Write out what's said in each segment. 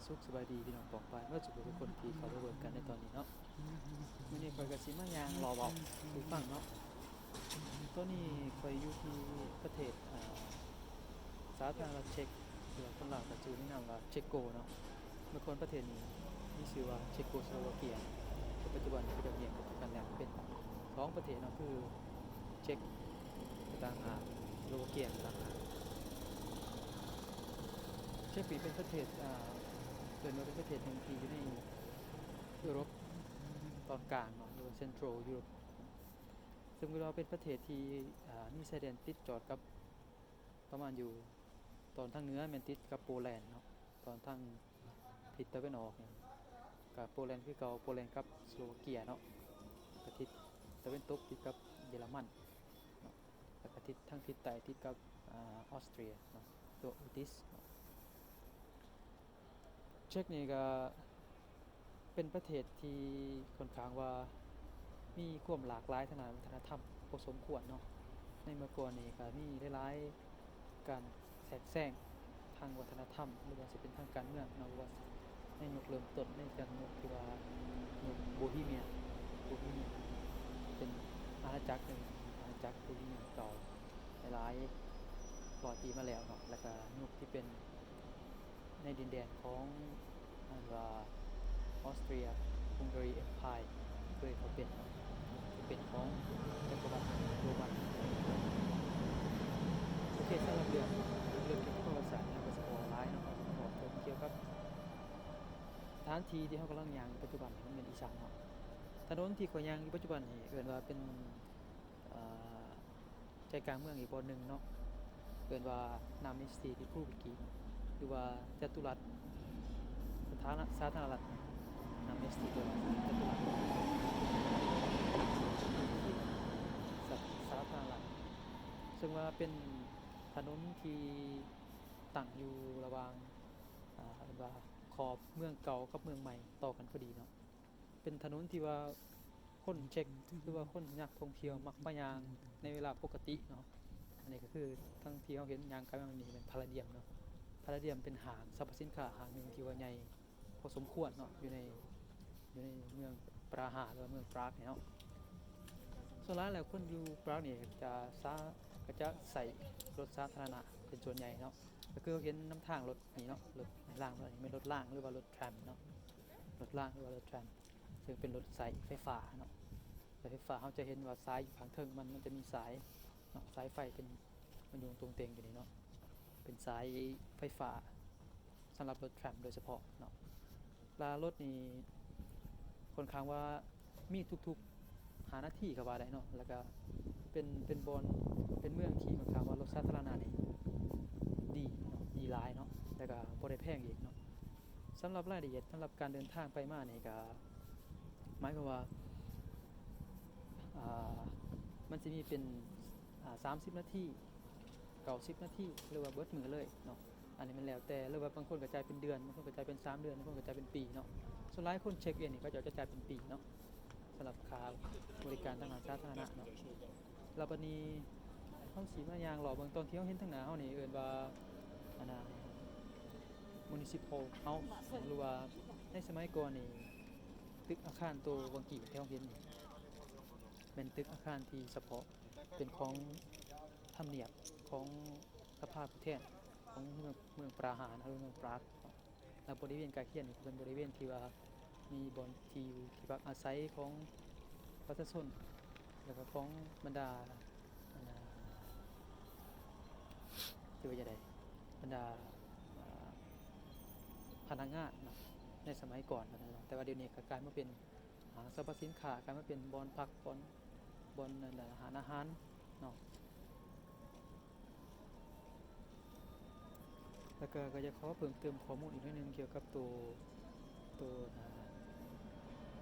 สุขสบายดีพี่น้องปองปายเมื่อทุกคนที่เขาไปเบิ่งกันในตอนนี้เนาะมื้อนี้ข้อยก็สิมายางรอเว้าสู่ฟังเนาะตอนนี้ข้อยอยู่ที่ประเทศสาธารณรัฐเช็กหรือว่าคนลาวก็ชื่อในนามว่าเช็กโกเนาะเมื่อก่อนประเทศนี้มีชื่อว่าเช็กโกสโลวาเกียแต่ปัจจุบันก็ได้แยกกันแล้วเป็นสองประเทศเนาะคือเช็กต่างหากสโลวาเกียต่างหากเช็กปีเป็นประเทศเกิดมาเป็นประเทศหนึ่งที่อยู่ในยุโรปตอนกลางเนาะหรือว่าเซ็นทรัลยุโรปซึ่งเราเป็นประเทศที่มีชายแดนติดจอดกับประมาณอยู่ตอนทางเหนือแม่นติดกับโปแลนด์เนาะตอนทางทิศตะวันออกเนี่ยกับโปแลนด์คือเก่าโปแลนด์กับสโลวาเกียเนาะประทิศตะวันตกติดกับเยอรมันเนาะแล้วก็ทางทิศใต้ติดกับออสเตรียเนาะตัวอุติสเนาะเช็กนี่ก็เป็นประเทศที่ค่อนข้างว่ามีความหลากหลายทางด้านวัฒนธรรมพอสมควรเนาะในเมื่อก่อนนี่ก็มีหลายๆการแทรกแซงทางวัฒนธรรมหรือว่าสิเป็นทางการเมืองเนาะหรือว่าในยุคเริ่มต้นในการยุคที่ว่ายุคโบฮีเมียนเป็นอาณาจักรหนึ่งอาณาจักรโบฮีเมียนเก่าหลายร้อยปีมาแล้วเนาะแล้วก็ยุคที่เป็นในดินแดนของอันว่าออสเตรียฮังการีเอ็มไพร์เคยเขาเป็นเนาะที่เป็นของจักรวรรดิโรมันโอเคสำหรับเรื่องเกี่ยวกับประวัติศาสตร์เนี่ยก็สิบ่หลายเนาะก็บอกถึงเกี่ยวกับสถานที่ที่เรากำลังย่างอยู่ปัจจุบันมันเป็นอีสานเนาะถนนที่ข้อยย่างอยู่ปัจจุบันนี่เอิ้นว่าเป็นอ่าใจกลางเมืองอีกบ่หนึ่งเนาะเอิ้นว่านามิสตรีที่พูดเมื่อกี้หรือว่าจตุรัสสาธารณรัฐนามิสตรีตัวจตุรัสสาธารณรัฐซึ่งว่าเป็นถนนที่ตั้งอยู่ระหว่างเรียกว่าขอบเมืองเก่ากับเมืองใหม่ต่อกันพอดีเนาะเป็นถนนที่ว่าคนเช็กหรือว่าคนนักท่องเที่ยวมักมาย่างในเวลาปกติเนาะอันนี้ก็คือทั้งที่เราเห็นย่างกันมันนี่เป็นพาราเดียมเนาะพาราเดียมเป็นห้างสรรพสินค้าห้างหนึ่งที่ว่าใหญ่พอสมควรเนาะอยู่ในเมืองปราหาหรือว่าเมืองปรากเนาะส่วนหลายแล้วคนอยู่ปรากนี่ก็จะใส่รถสาธารณะเป็นส่วนใหญ่เนาะก็คือเห็นน้ำทางรถนี่เนาะรถรางรถนี่เป็นรถรางหรือว่ารถแทรมเนาะรถรางหรือว่ารถแทรมซึ่งเป็นรถสายไฟฟ้าเนาะรถไฟฟ้าเขาจะเห็นว่าซ้ายอยู่ข้างเทิงมันจะมีสายเนาะสายไฟเป็นมันอยู่ตรงเต็งอยู่นี่เนาะเป็นสายไฟฟ้าสำหรับรถแทรมโดยเฉพาะเนาะลารถนี่ค่อนข้างว่ามีทุกๆหาหน้าที่ก็ว่าได้เนาะแล้วก็เป็นบอนเป็นเมืองที่ค่อนข้างว่ารถสาธารณะนี่ดีเนาะดีหลายเนาะแล้วก็บ่ได้แพงอีกเนาะสำหรับรายละเอียดสำหรับการเดินทางไปมานี่ก็หมายความว่าอ่ามันสิมีเป็น30นาที90นาทีหรือว่าเบิดมื้อเลยเนาะอันนี้มันแล้วแต่หรือว่าบางคนก็จ่ายเป็นเดือนบางคนก็จ่ายเป็น3เดือนบางคนก็จ่ายเป็นปีเนาะส่วนหลายคนเช็กอินนี่ก็จะจ่ายเป็นปีเนาะสำหรับค่าบริการทางสาธารณะเนาะแล้วบัดนี้เฮาสิมายางเลาะเบิ่งตอนที่เฮาเห็นทางหน้าเฮานี่เอิ้นว่าอันน่ะ Municipal House หรือว่าในสมัยก่อนนี่ตึกอาคารตัวบางกี่ที่เฮาเห็นนี่เป็นตึกอาคารที่เฉพาะเป็นของทำเนียบของสภาผู้แทนของเมืองปราหารหรือเมืองปรากเนาะแล้วบริเวณใกล้เคียงนี่ก็เป็นบริเวณที่ว่ามีบ่อนที่อยู่ที่พักอาศัยของประชาชนแล้วก็ของบรรดาอันน่ะที่ว่าจั่งใดบรรดาอ่าพนักงานเนาะในสมัยก่อนว่าซั่นเนาะแต่ว่าเดี๋ยวนี้ก็กลายมาเป็นห้างสรรพสินค้ากลายมาเป็นบ่อนพักบ่อนนั่นน่ะอาหารเนาะแล้วก็จะขอเพิ่มเติมข้อมูลอีกหน่อยหนึ่งเกี่ยวกับตัว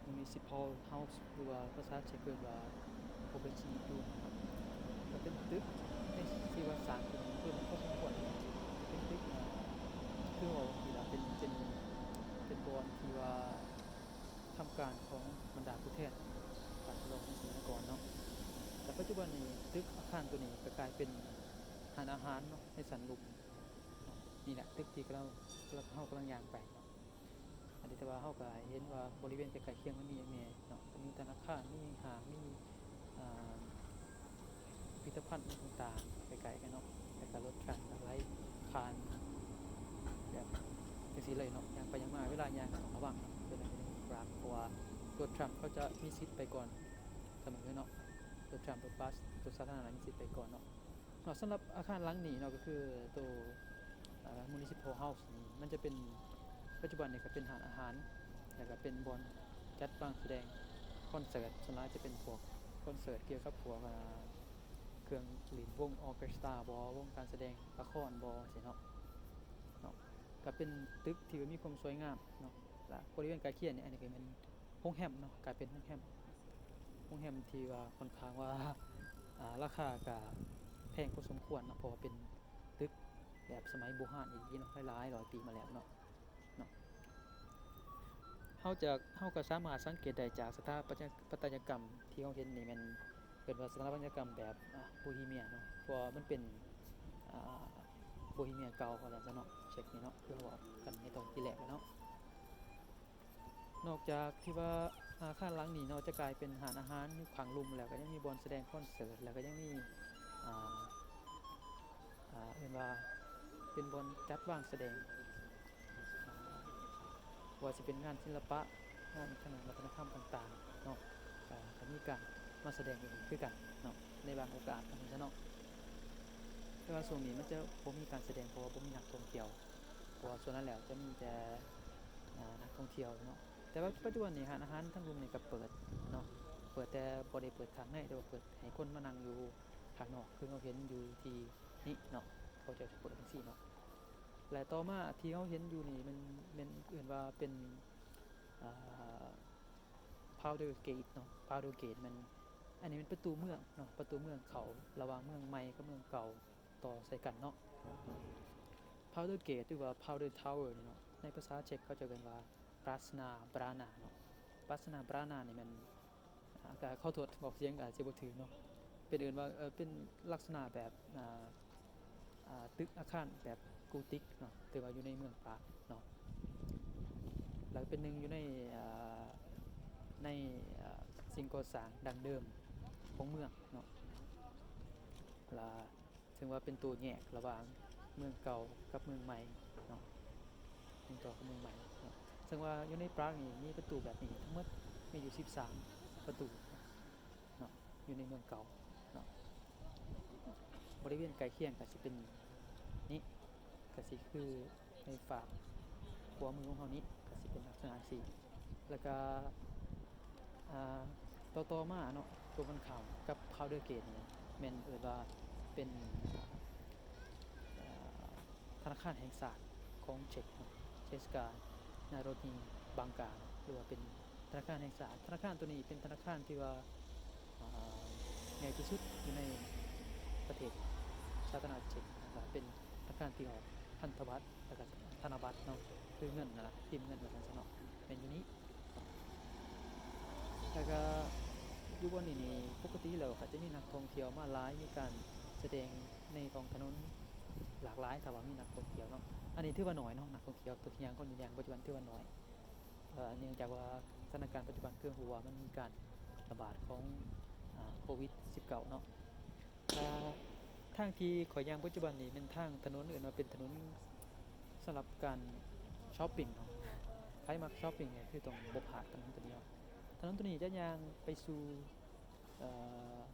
Municipal House หรือว่าภาษาเช็กเอิ้นว่า Obecní dům เนาะก็เป็นตึกในที่ว่าสร้างขึ้นเพิ่นพอสมควรเป็นตึกคือว่าบางทีล่ะเป็นบ่อนที่ว่าทำการของบรรดาผู้แทนราษฎรในสมัยก่อนเนาะแต่ปัจจุบันนี้ตึกอาคารตัวนี้ก็กลายเป็นร้านอาหารเนาะในสันลุมเนาะนี่แหละตึกที่เรากำลังย่างไปเนาะ อันนี้แต่ว่าเฮาก็เห็นว่าบริเวณใกล้ๆเคียงมันมีหยังแหน่เนาะก็มีธนาคารมีห้างมีอ่าพิพิธภัณฑ์ต่างๆใกล้ๆกันเนาะแล้วก็รถกันไหลผ่านแบบจังซี่เลยเนาะย่างไปย่างมาเวลาย่างก็ต้องระวังเนาะเวลาอยู่ในปรากเพราะว่ารถทรัมป์เขาจะมีสิทธิ์ไปก่อนเสมอเนาะรถทรัมป์รถบัสรถสาธารณะมีสิทธิ์ไปก่อนเนาะสำหรับอาคารหลังนี้เนาะก็คือตัวmunicipal house นี่มันจะเป็นปัจจุบันนี่ก็เป็นร้านอาหารแล้วก็เป็นบ่อนจัดวางแสดงคอนเสิร์ตส่วนใหญ่จะเป็นพวกคอนเสิร์ตเกี่ยวกับพวกเครื่องเล่นวงออร์เคสตราบ่วงการแสดงละครบ่สิเนาะก็เป็นตึกที่มีความสวยงามเนาะและบริเวณใกล้เคียงนี่อันนี้ก็เป็นโรงแรมเนาะกลายเป็นโรงแรมที่ว่าค่อนข้างว่าราคาก็แพงพอสมควรเนาะเพราะว่าเป็นตึกแบบสมัยโบราณอีกเนาะหลายๆร้อยปีมาแล้วเนาะเฮาก็สามารถสังเกตได้จากสถาปัตยกรรมที่เฮาเห็นนี่มันเป็นสถาปัตยกรรมแบบโบฮีเมียนเนาะเพราะว่ามันเป็นอ่าโบฮีเมียนเก่าว่าซั่นซะเนาะเช็คนี่เนาะคือเว้ากันในตอนที่แรกแล้วเนาะนอกจากที่ว่าอาคารหลังนี้เนาะจะกลายเป็นร้านอาหารอยู่ข้างลุ่มแล้วก็ยังมีบ่อนแสดงคอนเสิร์ตแล้วก็ยังมีอ่าเรียกว่าเป็นบ่อนจัดวางแสดงว่าสิเป็นงานศิลปะงานทางวัฒนธรรมต่างๆเนาะก็มีการมาแสดงอยู่คือกันเนาะในบางโอกาสจังซี่เนาะแต่ว่าช่วงนี้มันจะบ่มีการแสดงเพราะว่าบ่มีนักท่องเที่ยวเพราะว่าส่วนนั้นแล้วจะมีแต่นักท่องเที่ยวเนาะแต่ว่าปัจจุบันนี้ร้านอาหารทั้งรุมนี่ก็เปิดเนาะเปิดแต่บ่ได้เปิดข้างในแต่ว่าเปิดให้คนมานั่งอยู่ข้างนอกคือเราเห็นอยู่ที่นี่เนาะเขาจะเปิดจังซี่เนาะและต่อมาที่เราเห็นอยู่นี่มันเอิ้นว่าเป็นอ่า Powder Gate เนาะ Powder Gate มันอันนี้เป็นประตูเมืองเนาะประตูเมืองเขาระหว่างเมืองใหม่กับเมืองเก่าต่อใส่กันเนาะ Powder Gate หรือว่า Powder Tower นี่เนาะในภาษาเช็กเขาจะเรียกว่า Prasna Brana เนาะ Prasna Brana นี่มันก็เข้าโทษบอกเสียงก็อาจสิบ่ถูกเนาะเป็นเอิ้นว่าเป็นลักษณะแบบตึกอาคารแบบกูธิกเนาะที่ว่าอยู่ในเมืองปรากเนาะแล้วเป็นหนึ่งอยู่ในอ่าในสิ่งก่อสร้างดั้งเดิมของเมืองเนาะและถึงว่าเป็นตัวแยกระหว่างเมืองเก่ากับเมืองใหม่เนาะเมืองเก่ากับเมืองใหม่เนาะซึ่งว่าอยู่ในปรากนี่มีประตูแบบนี้ทั้งหมดมีอยู่13ประตูเนาะอยู่ในเมืองเก่าเนาะบริเวณใกล้เคียงก็สิเป็นนี้ก็สิคือในฝั่งขวามือของเฮานี้ก็สิเป็นลักษณะจังซี่แล้วก็อ่าต่อมาเนาะตรงกันข้ามกับ Powder Gate นี่แม่นเอิ้นว่าเป็นอ่าธนาคารแห่งชาติของเช็กเนาะเชสกา นาโรนีบางกาหรือว่าเป็นธนาคารแห่งชาติธนาคารตัวนี้เป็นธนาคารที่ว่าอ่าใหญ่ที่สุดอยู่ในประเทศสาธารณรัฐเช็กนะครับเป็นธนาคารที่ออกพันธบัตรแล้วก็ธนบัตรเนาะคือเงินนั่นล่ะพิมพ์เงินว่าซั่นซะเนาะเป็นอยู่นี้แล้วก็อยู่บนนี้นี่ปกติแล้วก็จะมีนักท่องเที่ยวมาหลายมีการแสดงในท้องถนนหลากหลายถ้าว่ามีนักท่องเที่ยวเนาะอันนี้ถือว่าน้อยเนาะนักท่องเที่ยวตัวอย่างคนอย่างปัจจุบันถือว่าน้อยเนื่องจากว่าสถานการณ์ปัจจุบันคือหัวมันมีการระบาดของโควิด19เนาะอ่าทางที่ข่อยย่างปัจจุบันนี้เป็นทางถนนอื่นว่าเป็นถนนสำหรับการช้อปปิ้งเนาะใครมักช้อปปิ้งเนี่ยคือต้องบ่พลาดถนนตัวนี้เนาะถนนตัวนี้จะย่างไปสู่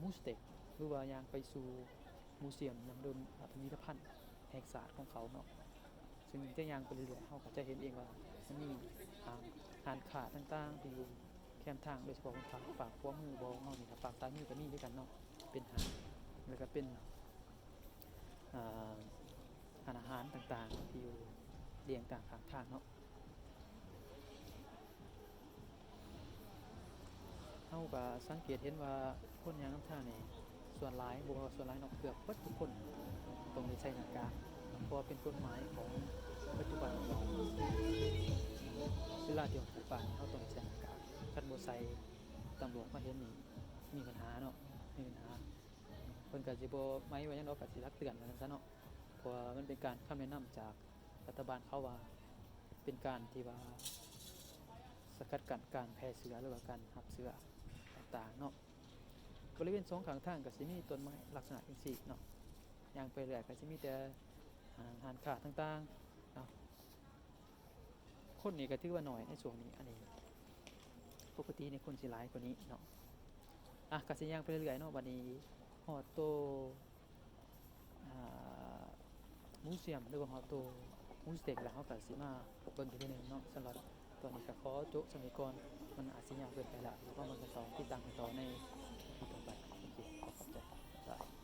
มูสเต็กหรือว่าย่างไปสู่มูเซียมยังโดนพิพิธภัณฑ์แห่งศาสตร์ของเขาเนาะซึ่งจะย่างไปเรื่อยๆเราก็จะเห็นเองว่ามันมีร้านค้าต่างๆที่อยู่แคมทางโดยเฉพาะฝั่งขวามือบ่ของเรานี่ครับฝั่งซ้ายมือก็มีด้วยกันเนาะเป็นห้างแล้วก็เป็นอ่าร้านอาหารต่างๆที่อยู่เรียงต่างข้างทางเนาะเราก็สังเกตเห็นว่าคนย่างนำทางนี่ส่วนหลายบ่ว่าส่วนหลายเนาะเกือบเบิดทุกคนต้องได้ใส่หน้ากากเพราะว่าเป็นกฎหมายของปัจจุบันเวลาที่ออกจากบ้านเราต้องได้ใส่หน้ากากคันบ่ใส่ตำรวจมาเห็นนี่มีปัญหาเนาะมีปัญหาเพิ่นก็สิบ่หมายว่าหยังดอกก็สิตักเตือนว่าซั่นซะเนาะเพราะว่ามันเป็นการคำแนะนำจากรัฐบาลเขาว่าเป็นการที่ว่า สกัดกั้นการแพร่เชื้อหรือว่าการรับเชื้อต่างๆเนาะบริเวณสองข้างทางก็สิมีต้นไม้ลักษณะจังซี่เนาะย่างไปเรื่อยก็สิมีแต่ร้านค้าต่างๆเนาะคนนี่ก็ถือว่าน้อยในช่วงนี้อันนี้ปกตินี่คนสิหลายกว่านี้เนาะก็สิย่างไปเรื่อยๆเนาะบัดนี้ฮอดโตอ่ามิวเซียมหรือว่าฮอดโตมูสเต็กแล้วเฮาก็สิมาเบิ่งอีกทีหนึงเนาะสำหรับตอนนี้ก็ขอจบสมัยก่อนมันอาจสิยาวเกินไปแล้วแล้วก็มันก็ต้องติดตามกันต่อในคลิปต่อไปโอเคขอบใจ